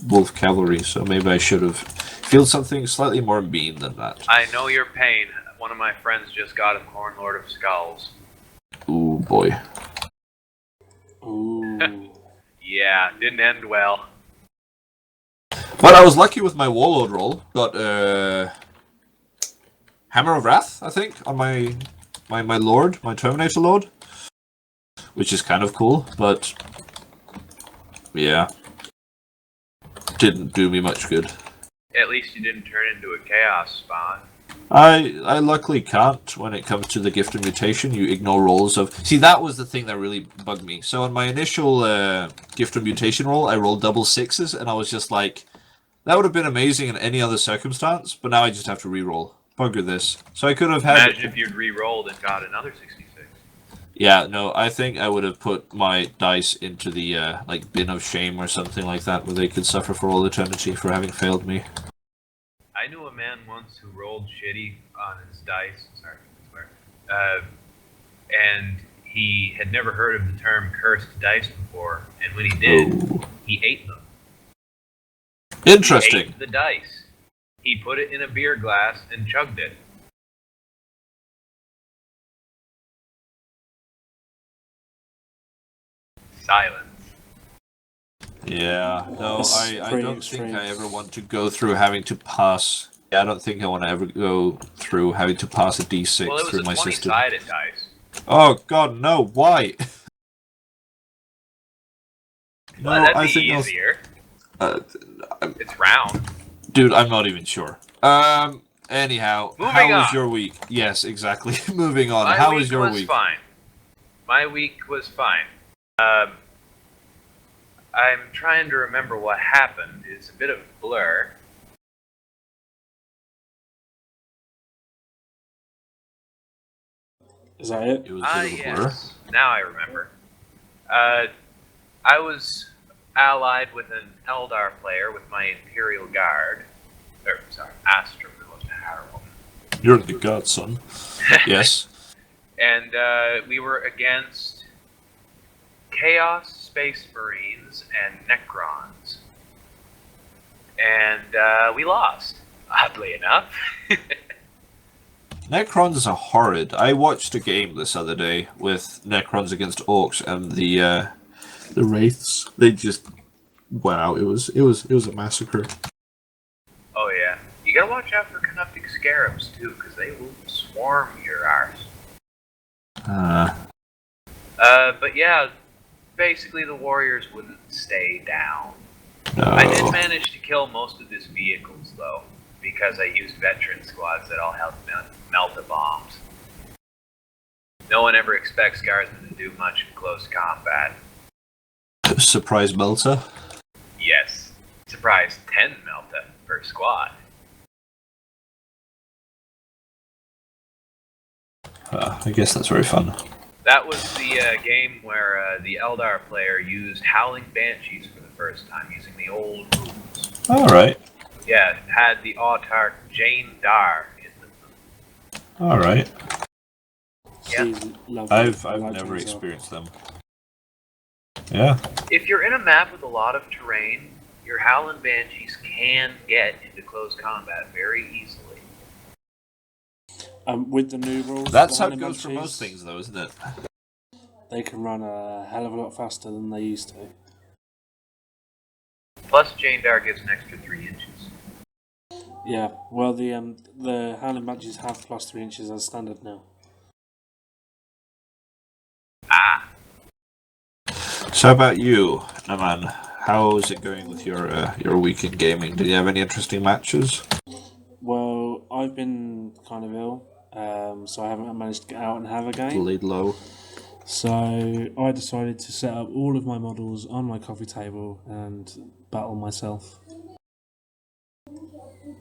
Wolf Cavalry, so maybe I should have feel something slightly more mean than that. I know your pain. One of my friends just got a Corn Lord of Skulls. Ooh, boy. Ooh. Yeah, didn't end well. But I was lucky with my Warlord roll. Got Hammer of Wrath, I think, on my Lord, my Terminator Lord. Which is kind of cool, but... yeah. Didn't do me much good. At least you didn't turn into a Chaos Spawn. I luckily can't when it comes to the gift and mutation. You ignore rolls of... See, that was the thing that really bugged me. So on my initial gift and mutation roll, I rolled double sixes, and I was just like, that would have been amazing in any other circumstance, but now I just have to re-roll. Bugger this. So I could have had... Imagine if you'd re-rolled and got another 66. Yeah, no, I think I would have put my dice into the bin of shame or something like that, where they could suffer for all eternity for having failed me. I knew a man once who rolled shitty on his dice. Sorry, I swear. And he had never heard of the term cursed dice before, and when he did, he ate them. Interesting. He ate the dice. He put it in a beer glass and chugged it. Silence. Yeah, no, I don't extreme. think I ever want to go through having to pass... Yeah, I don't think I want to ever go through having to pass a D6 through my system. Well, it was a 20-sided dice. Oh, God, no, why? No, Well, that'd I be think easier. It's round. Dude, I'm not even sure. Anyhow, how was your week? Yes, exactly. Moving on. How was your week? Fine. My week was fine. I'm trying to remember what happened. It's a bit of a blur. Is that it? It was a bit of a blur. Yes. Now I remember. I was allied with an Eldar player with my Imperial Guard. Astra Militarum. You're the godson. Yes. And we were against Chaos Space Marines and Necrons. And we lost, oddly enough. Necrons are horrid. I watched a game this other day with Necrons against Orcs and the Wraiths. They just... wow, it was a massacre. Oh yeah. You gotta watch out for Canoptic Scarabs too, because they will swarm your arse. But yeah, basically the warriors wouldn't stay down. No. I did manage to kill most of his vehicles though, because I used veteran squads that all held melta bombs. No one ever expects guardsmen to do much in close combat. Surprise melter? Yes. surprised 10 Melta per squad. I guess that's very fun. That was the game where the Eldar player used Howling Banshees for the first time, using the old rules. Alright. Yeah, it had the autarch Jane Dar in them. Alright. Yeah. I've never experienced them. Yeah. If you're in a map with a lot of terrain, your Howling Banshees can get into close combat very easily. With the new rules, That's how it goes for most things, though, isn't it? They can run a hell of a lot faster than they used to. Plus, Jane Dar gives an extra 3 inches. Yeah, well, the Howling Banshees have plus 3 inches as standard now. Ah. So how about you, Naaman? How is it going with your week in gaming? Did you have any interesting matches? Well, I've been kind of ill, so I haven't managed to get out and have a game. Laid low. So I decided to set up all of my models on my coffee table and battle myself.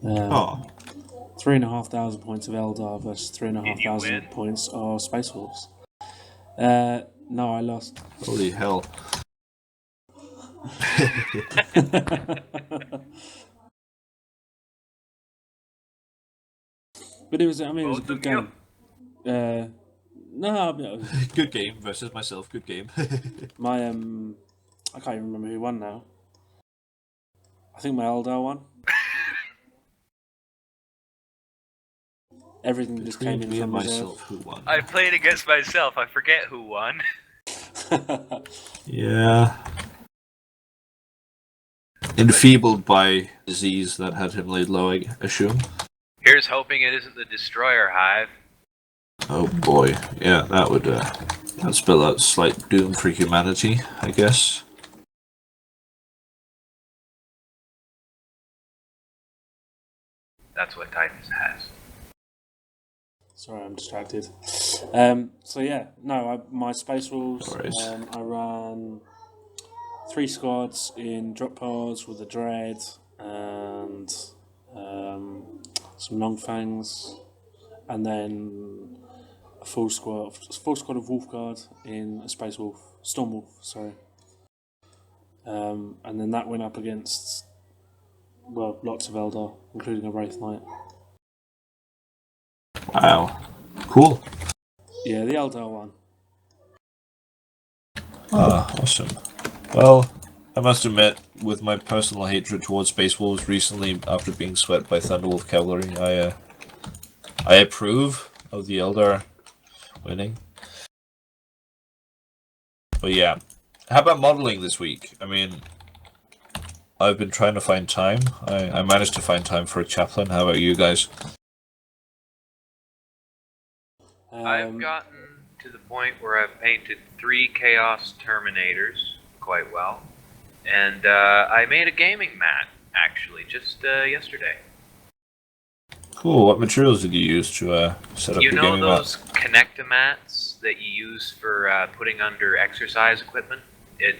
3,500 points of Eldar versus 3,500 points of Space Wolves. No, I lost. Holy hell. But it was a good game. Good game versus myself. Good game. My I can't even remember who won now. I think my Eldar won. Everything just came in from myself. Who won? I played against myself. I forget who won. Yeah. Enfeebled by disease that had him laid low, I assume. Here's hoping it isn't the Destroyer Hive. Oh boy, yeah, that would that'd spell out slight doom for humanity, I guess. That's what Titus has. Sorry, I'm distracted. So yeah, no, my Space Wolves. I ran 3 squads in drop pods with a Dread and some Longfangs, and then a full squad of Wolfguard in a Space Wolf, Storm Wolf, sorry. And then that went up against, well, lots of Eldar, including a Wraith Knight. Wow. Cool. Yeah, the Eldar one. Ah, awesome. Well, I must admit, with my personal hatred towards Space Wolves recently, after being swept by Thunderwolf Cavalry, I approve of the Eldar winning. But yeah, how about modeling this week? I mean, I've been trying to find time. I managed to find time for a chaplain. How about you guys? I've gotten to the point where I've painted 3 Chaos Terminators quite well. And I made a gaming mat, actually, just yesterday. Cool. What materials did you use to set up your gaming mat? You know those Connect-A-Mats that you use for putting under exercise equipment? It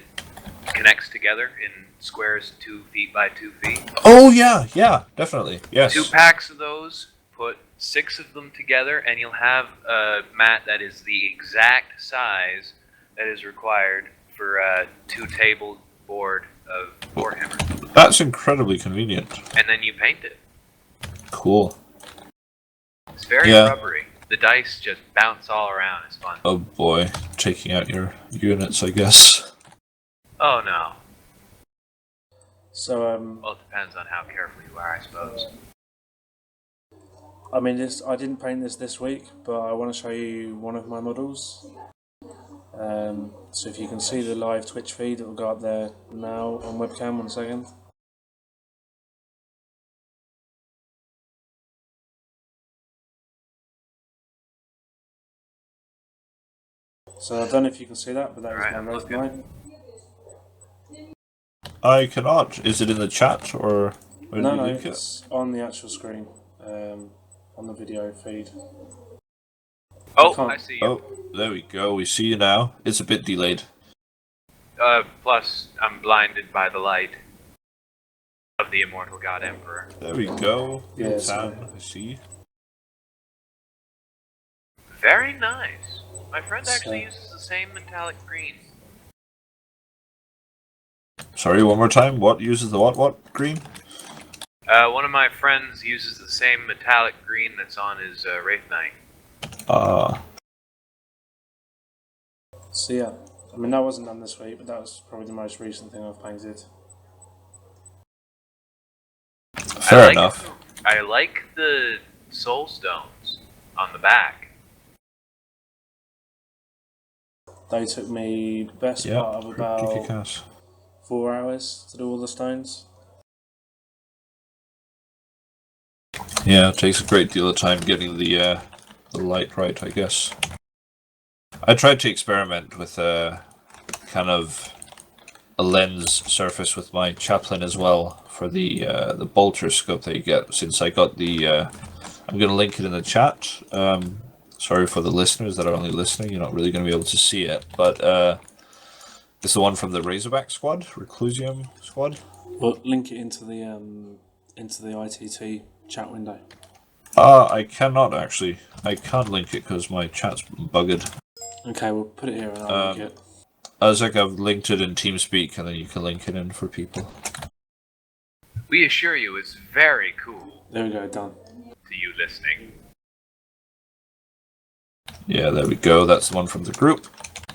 connects together in squares 2 feet by 2 feet. Oh, yeah, definitely. Yes. 2 packs of those, put 6 of them together, and you'll have a mat that is the exact size that is required for a 2-table board of Warhammer. That's incredibly convenient. And then you paint it. Cool. It's very rubbery. The dice just bounce all around. It's fun. Oh boy, taking out your units, I guess. Oh no. So well, it depends on how careful you are, I suppose. I mean, I didn't paint this week, but I want to show you one of my models. So if you can see the live Twitch feed, it will go up there now on webcam. 1 second. So I don't know if you can see that, but that is my Wraith Knight. I cannot. Is it in the chat or? No, it's on the actual screen, on the video feed. Oh, I see you. Oh, there we go. We see you now. It's a bit delayed. Plus, I'm blinded by the light. of the Immortal God Emperor. There we go. Yes. Tan, I see. Very nice. My friend actually So- uses the same metallic green. Sorry, one more time. What uses the what green? One of my friends uses the same metallic green that's on his Wraith Knight. So yeah, I mean that wasn't done this week, but that was probably the most recent thing I've painted. Fair enough. I like the soul stones on the back. They took me the best Yeah, part of pretty about kick-ass. 4 hours to do all the stones. Yeah, it takes a great deal of time getting the light right, I guess. I tried to experiment with kind of a lens surface with my chaplain as well for the bolter scope that you get. Since I got the, I'm going to link it in the chat. Sorry for the listeners that are only listening. You're not really going to be able to see it, but it's the one from the Razorback squad, Reclusium squad. Well, link it into the ITT chat window. I cannot actually. I can't link it because my chat's bugged. Okay, we'll put it here and I'll link it. Azhek, I've linked it in TeamSpeak, and then you can link it in for people. We assure you it's very cool There we go, done. to you listening. Yeah, there we go. That's the one from the group.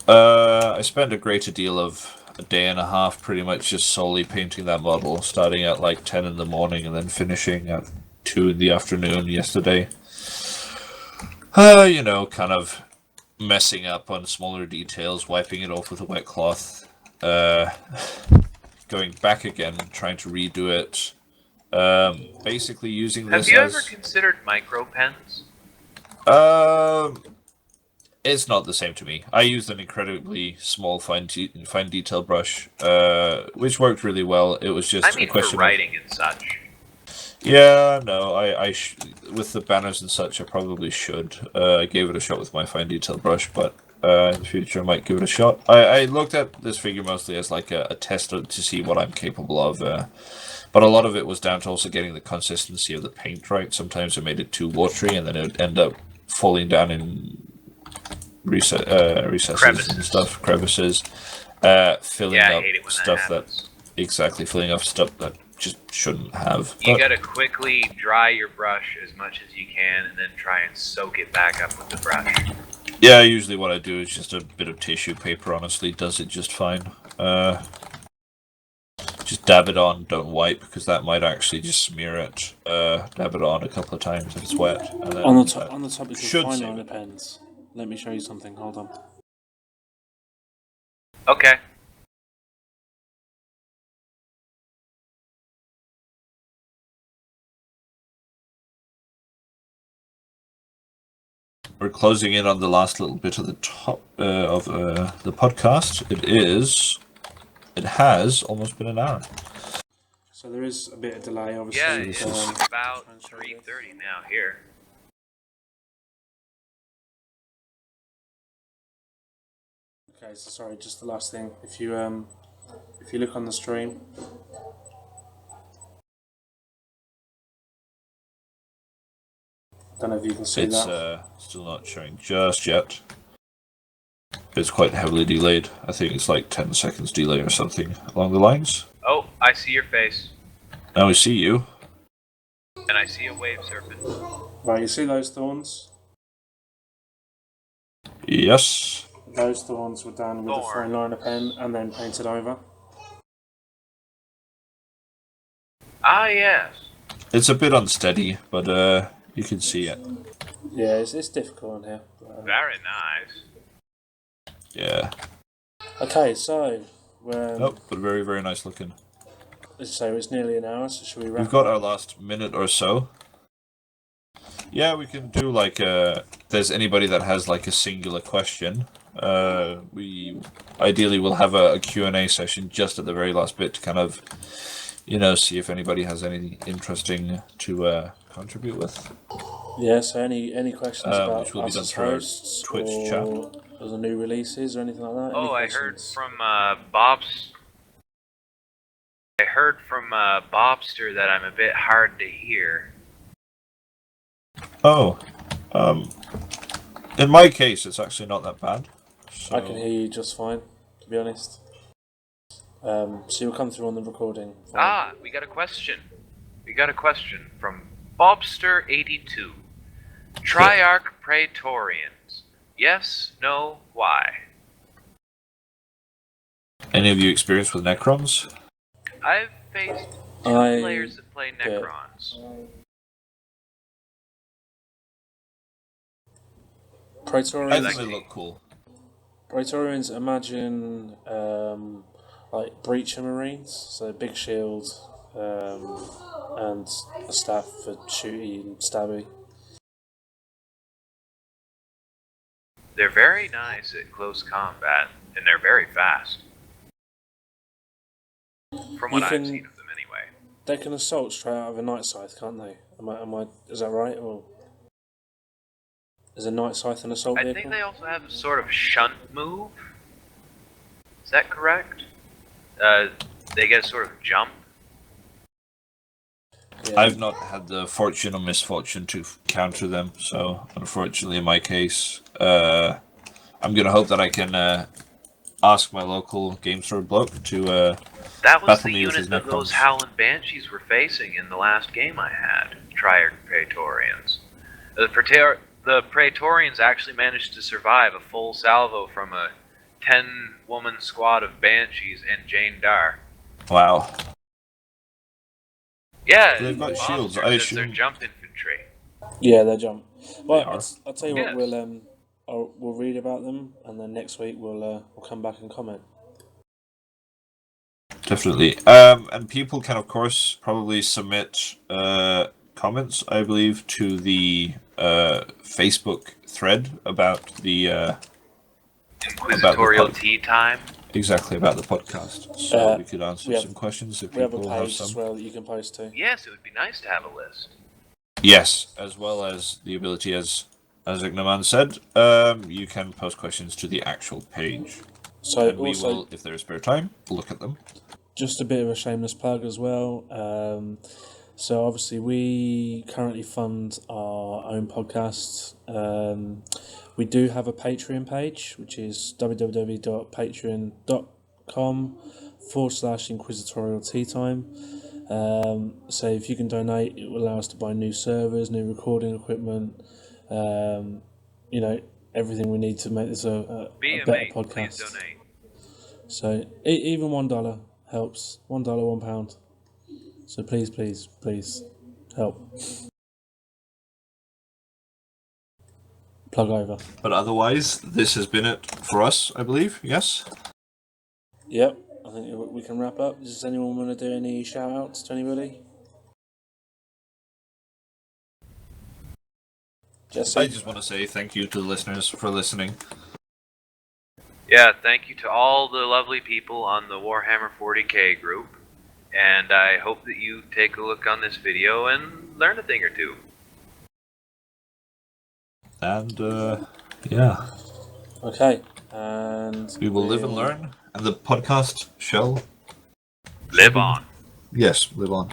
I spent a greater deal of a day and a half pretty much just solely painting that model, starting at like 10 in the morning and then finishing at 2 in the afternoon yesterday. Kind of messing up on smaller details, wiping it off with a wet cloth, going back again, trying to redo it, basically using this Have you as... ever considered micro pens? It's not the same to me. I used an incredibly small fine detail brush, which worked really well. It was just I mean a question for writing and such. Yeah, no, with the banners and such, I probably should. I gave it a shot with my fine detail brush, but in the future I might give it a shot. I looked at this figure mostly as like a test to see what I'm capable of, but a lot of it was down to also getting the consistency of the paint right. Sometimes I made it too watery, and then it would end up falling down in recesses Crevices. and stuff, crevices, filling Yeah, I up hate it when stuff that happens. filling up stuff that just shouldn't have. You But- gotta quickly dry your brush as much as you can and then try and soak it back up with the brush. Yeah, usually what I do is just a bit of tissue paper, honestly, does it just fine. Just dab it on, don't wipe, because that might actually just smear it. Dab it on a couple of times if it's wet. And then On the topic of should fine save liner it. pens, let me show you something. Hold on. Okay. We're closing in on the last little bit of the top of the podcast. It has almost been an hour. So there is a bit of delay, obviously. Yeah, with, it's um, about 3:30 now here. Okay, so sorry, just the last thing. If you look on the stream, don't know if you can see It's that. still not showing just yet. It's quite heavily delayed. I think it's like 10 seconds delay or something along the lines. Oh, I see your face. Now we see you. And I see a wave serpent. Right, you see those thorns? Yes. Those thorns were done with a fine liner pen and then painted over. Ah, yes. It's a bit unsteady, but you can see it. Yeah, it's difficult on here. Very nice. Yeah. Okay, so Nope, but very, very nice looking. so it's nearly an hour. So should we wrap? We've got our last minute or so. Yeah, we can do like if there's anybody that has like a singular question, we ideally will have a Q&A session just at the very last bit to kind of, see if anybody has anything interesting to contribute with. Yeah. So any questions about which will be us done as through our hosts Twitch or chat. the new releases or anything like that? Oh, Any I heard questions? from Bob's I heard from Bobster that I'm a bit hard to hear. Oh, in my case, it's actually not that bad. So... I can hear you just fine, to be honest. So you'll come through on the recording. Fine. We got a question. We got a question from Bobster82. Triarch Praetorians. Yes, no, why? Any of you experienced with Necrons? I've faced two players that play Necrons. Praetorians. I think they look cool. Praetorians, imagine like Breacher Marines, so big shield and a staff for shooty and stabby. They're very nice at close combat, and they're very fast. From what I've seen of them, anyway. They can assault straight out of a night scythe, can't they? Am I? Is that right? Or is a night scythe an assault vehicle? I think they also have a sort of shunt move. Is that correct? They get a sort of jump. Yeah. I've not had the fortune or misfortune to counter them, so unfortunately in my case, I'm going to hope that I can ask my local game store bloke to that was battle the me with his unit that Necrons. those Howling Banshees were facing in the last game I had, Triarch Praetorians. The Praetorians actually managed to survive a full salvo from a 10-woman squad of Banshees and Jane Dar. Wow. Yeah, They've got Monster shields, I says they're assume. jump infantry. Yeah, they jump. Well, are. I'll tell you Yes. what, we'll read about them, and then next week we'll come back and comment. Definitely. And people can, of course, probably submit comments, I believe, to the Facebook thread about the Inquisitorial tea time. exactly about the podcast. So we could answer some questions if We have a people have page some. as well that you can post to. Yes, it would be nice to have a list. Yes, as well as the ability, as Naaman said, you can post questions to the actual page. So And we also, will, if there is spare time, look at them. just a bit of a shameless plug as well. So obviously we currently fund our own podcast. We do have a Patreon page, which is www.patreon.com/Inquisitorial Tea Time. So if you can donate, it will allow us to buy new servers, new recording equipment, everything we need to make this a better Mate, podcast. please donate. So even $1 helps. $1, £1. So please help. Plug over. But otherwise, this has been it for us, I believe. Yes? Yep, I think we can wrap up. Does anyone want to do any shout outs to anybody? Jesse? I just want to say thank you to the listeners for listening. Yeah, thank you to all the lovely people on the Warhammer 40k group. And I hope that you take a look on this video and learn a thing or two. And, yeah. Okay, and... We will live and learn, and the podcast shall... Live on. Yes, live on.